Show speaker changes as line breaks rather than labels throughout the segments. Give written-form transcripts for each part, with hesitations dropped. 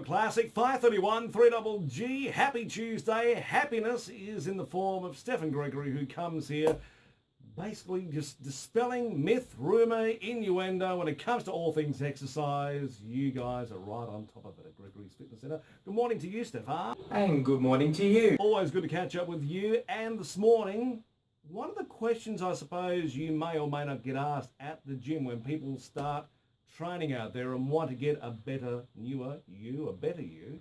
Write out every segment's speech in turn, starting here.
a classic, 5:31, 3GG. Happy Tuesday. Happiness is in the form of Stephen Gregory, who comes here basically just dispelling myth, rumour, innuendo when it comes to all things exercise. You guys are right on top of it at Gregory's Fitness Centre. Good morning to you, Stefan.
And good morning to you.
Always good to catch up with you. And this morning, one of the questions I suppose you may or may not get asked at the gym when people start training out there and want to get a better, newer you, a better you,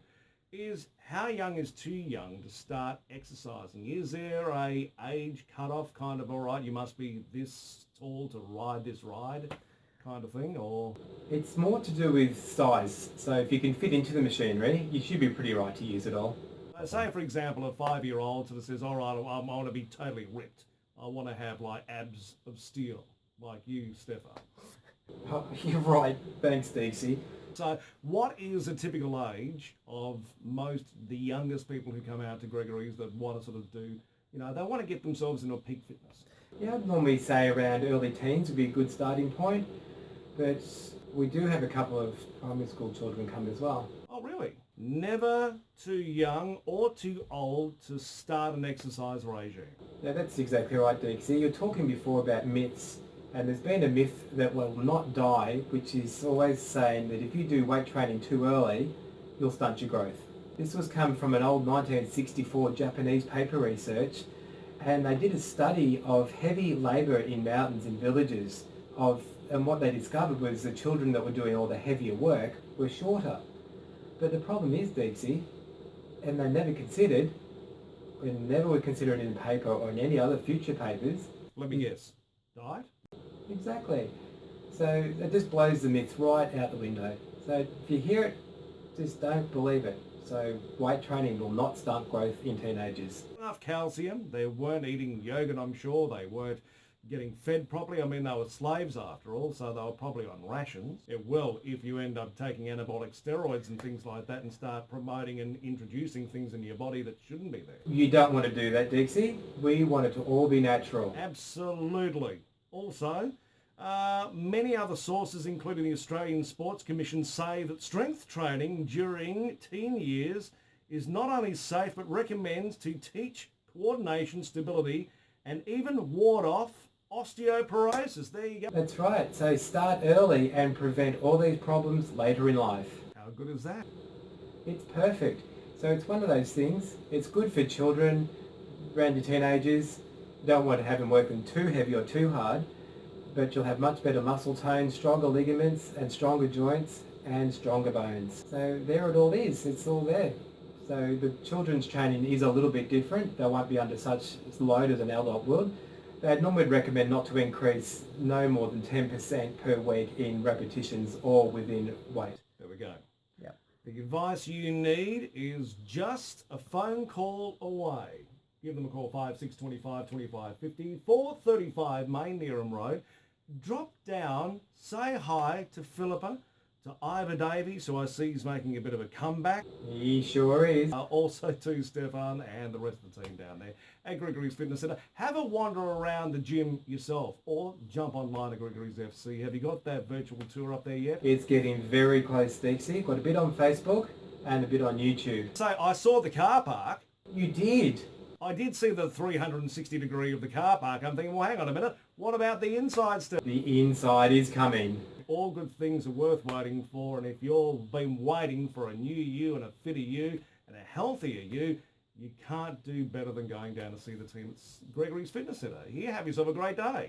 is how young is too young to start exercising? Is there a age cutoff kind of, all right, you must be this tall to ride this ride kind of thing, or?
It's more to do with size. So if you can fit into the machinery, you should be pretty right to use it all.
Say, for example, a 5-year-old sort of says, all right, I want to be totally ripped. I want to have like abs of steel, like you, Stefan.
Oh, you're right. Thanks, Dixie.
So what is a typical age of the youngest people who come out to Gregory's that want to sort of do, they want to get themselves into a peak fitness?
Yeah, I'd normally say around early teens would be a good starting point, but we do have a couple of primary school children come as well.
Oh, really? Never too young or too old to start an exercise regime?
Yeah, that's exactly right, Dixie. You were talking before about myths. And there's been a myth that will not die, which is always saying that if you do weight training too early, you'll stunt your growth. This was come from an old 1964 Japanese paper research, and they did a study of heavy labour in mountains and villages, and what they discovered was the children that were doing all the heavier work were shorter. But the problem is, Dixie, and they never would consider it in paper or in any other future papers.
Let me guess. Died?
Exactly. So it just blows the myth right out the window. So if you hear it, just don't believe it. So weight training will not stunt growth in teenagers.
Enough calcium. They weren't eating yogurt, I'm sure. They weren't getting fed properly. I mean, they were slaves after all, so they were probably on rations. It will if you end up taking anabolic steroids and things like that and start promoting and introducing things in your body that shouldn't be there.
You don't want to do that, Dixie. We want it to all be natural.
Absolutely. Also, many other sources, including the Australian Sports Commission, say that strength training during teen years is not only safe but recommends to teach coordination, stability, and even ward off osteoporosis. There you go.
That's right. So start early and prevent all these problems later in life.
How good is that?
It's perfect. So it's one of those things. It's good for children around your teenagers. You don't want to have them working too heavy or too hard, but you'll have much better muscle tone, stronger ligaments and stronger joints and stronger bones. So there it all is. It's all there. So the children's training is a little bit different. They won't be under such load as an adult would. They'd normally recommend not to increase no more than 10% per week in repetitions or within weight.
There we go.
Yep.
The advice you need is just a phone call away. Give them a call, 5625 2550, 435 Main Nearham Road. Drop down, say hi to Philippa, to Ivor Davies, who I see is making a bit of a comeback.
He sure is.
Also to Stefan and the rest of the team down there at Gregory's Fitness Centre. Have a wander around the gym yourself or jump online at Gregory's FC. Have you got that virtual tour up there yet?
It's getting very close, Dixie. Got a bit on Facebook and a bit on YouTube.
So I saw the car park.
You did?
I did see the 360 degree of the car park. I'm thinking, well, hang on a minute. What about the inside stuff?
The inside is coming.
All good things are worth waiting for, and if you've been waiting for a new you and a fitter you and a healthier you, you can't do better than going down to see the team at Gregory's Fitness Centre. Here, have yourself a great day.